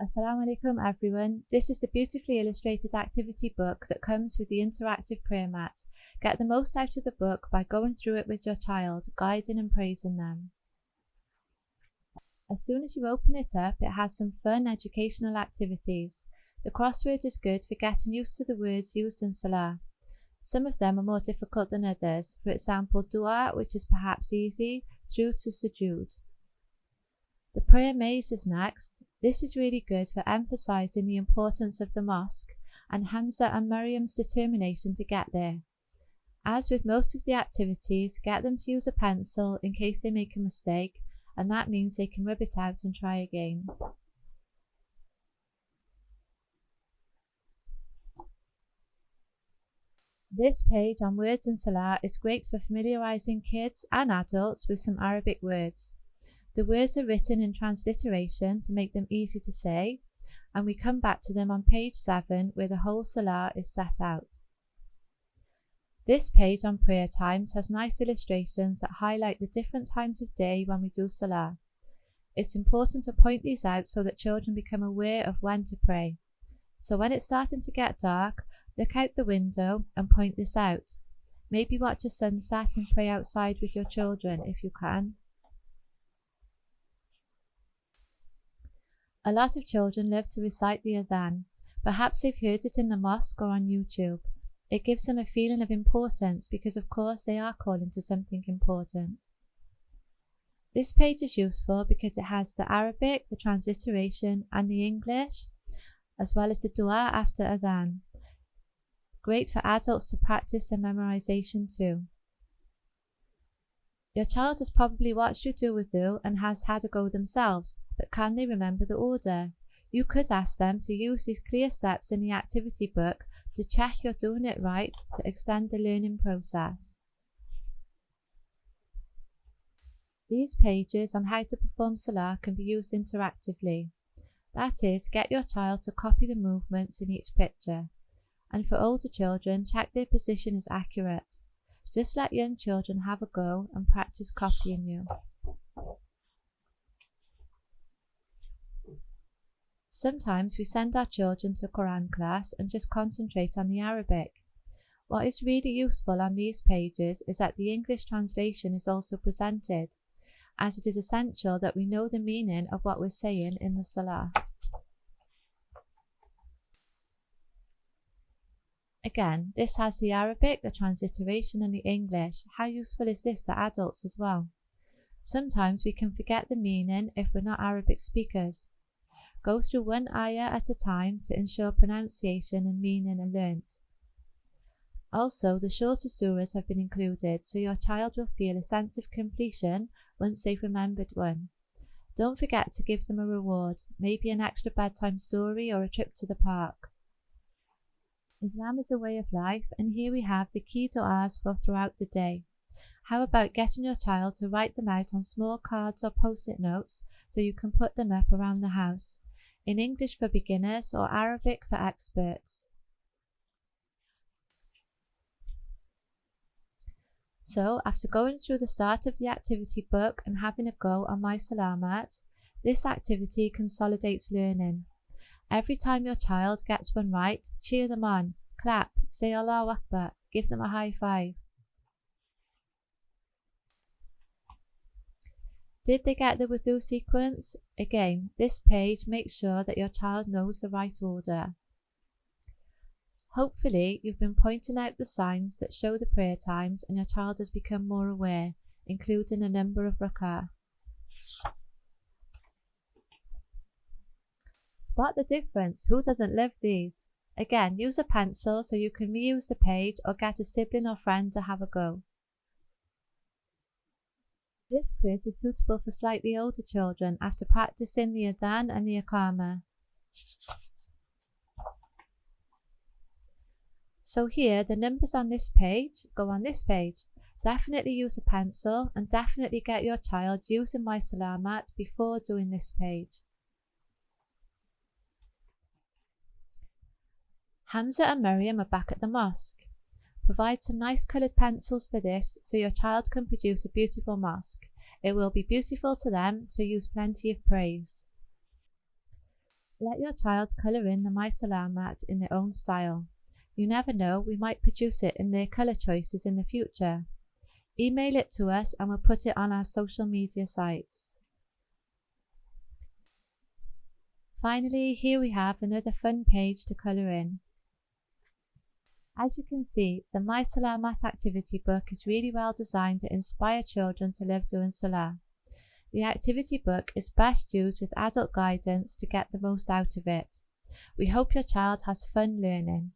Assalamu alaikum everyone. This is the beautifully illustrated activity book that comes with the interactive prayer mat. Get the most out of the book by going through it with your child, guiding and praising them. As soon as you open it up, it has some fun educational activities. The crossword is good for getting used to the words used in Salah. Some of them are more difficult than others, for example dua, which is perhaps easy, through to sujood. The prayer maze is next. This is really good for emphasizing the importance of the mosque and Hamza and Maryam's determination to get there. As with most of the activities, get them to use a pencil in case they make a mistake, and that means they can rub it out and try again. This page on words in Salah is great for familiarizing kids and adults with some Arabic words. The words are written in transliteration to make them easy to say, and we come back to them on page 7 where the whole Salah is set out. This page on prayer times has nice illustrations that highlight the different times of day when we do Salah. It's important to point these out so that children become aware of when to pray. So when it's starting to get dark, look out the window and point this out. Maybe watch a sunset and pray outside with your children if you can. A lot of children love to recite the adhan. Perhaps they've heard it in the mosque or on YouTube. It gives them a feeling of importance because of course they are calling to something important. This page is useful because it has the Arabic, the transliteration and the English, as well as the dua after adhan. Great for adults to practice their memorization too. Your child has probably watched you do wudu and has had a go themselves, but can they remember the order? You could ask them to use these clear steps in the activity book to check you're doing it right to extend the learning process. These pages on how to perform Salah can be used interactively. That is, get your child to copy the movements in each picture. And for older children, check their position is accurate. Just let young children have a go and practice copying you. Sometimes we send our children to Quran class and just concentrate on the Arabic. What is really useful on these pages is that the English translation is also presented, as it is essential that we know the meaning of what we're saying in the Salah. Again, this has the Arabic, the transliteration and the English. How useful is this to adults as well? Sometimes we can forget the meaning if we're not Arabic speakers. Go through one ayah at a time to ensure pronunciation and meaning are learnt. Also, the shorter surahs have been included, so your child will feel a sense of completion once they've remembered one. Don't forget to give them a reward, maybe an extra bedtime story or a trip to the park. Islam is a way of life, and here we have the key du'as for throughout the day. How about getting your child to write them out on small cards or post-it notes so you can put them up around the house, in English for beginners or Arabic for experts. So, after going through the start of the activity book and having a go on MySalahMat, this activity consolidates learning. Every time your child gets one right, cheer them on, clap, say Allahu Akbar, give them a high five. Did they get the wudu sequence? Again, this page makes sure that your child knows the right order. Hopefully, you've been pointing out the signs that show the prayer times and your child has become more aware, including a number of rakat. Spot the difference. Who doesn't love these? Again, use a pencil so you can reuse the page or get a sibling or friend to have a go. This quiz is suitable for slightly older children after practicing the adhan and the iqamah. So here, the numbers on this page go on this page. Definitely use a pencil and definitely get your child using MySalahMat before doing this page. Hamza and Maryam are back at the mosque. Provide some nice coloured pencils for this so your child can produce a beautiful mosque. It will be beautiful to them, so use plenty of praise. Let your child colour in the MySalahMat in their own style. You never know, we might produce it in their colour choices in the future. Email it to us and we'll put it on our social media sites. Finally, here we have another fun page to colour in. As you can see, the MySalahMat activity book is really well designed to inspire children to live during Salah. The activity book is best used with adult guidance to get the most out of it. We hope your child has fun learning.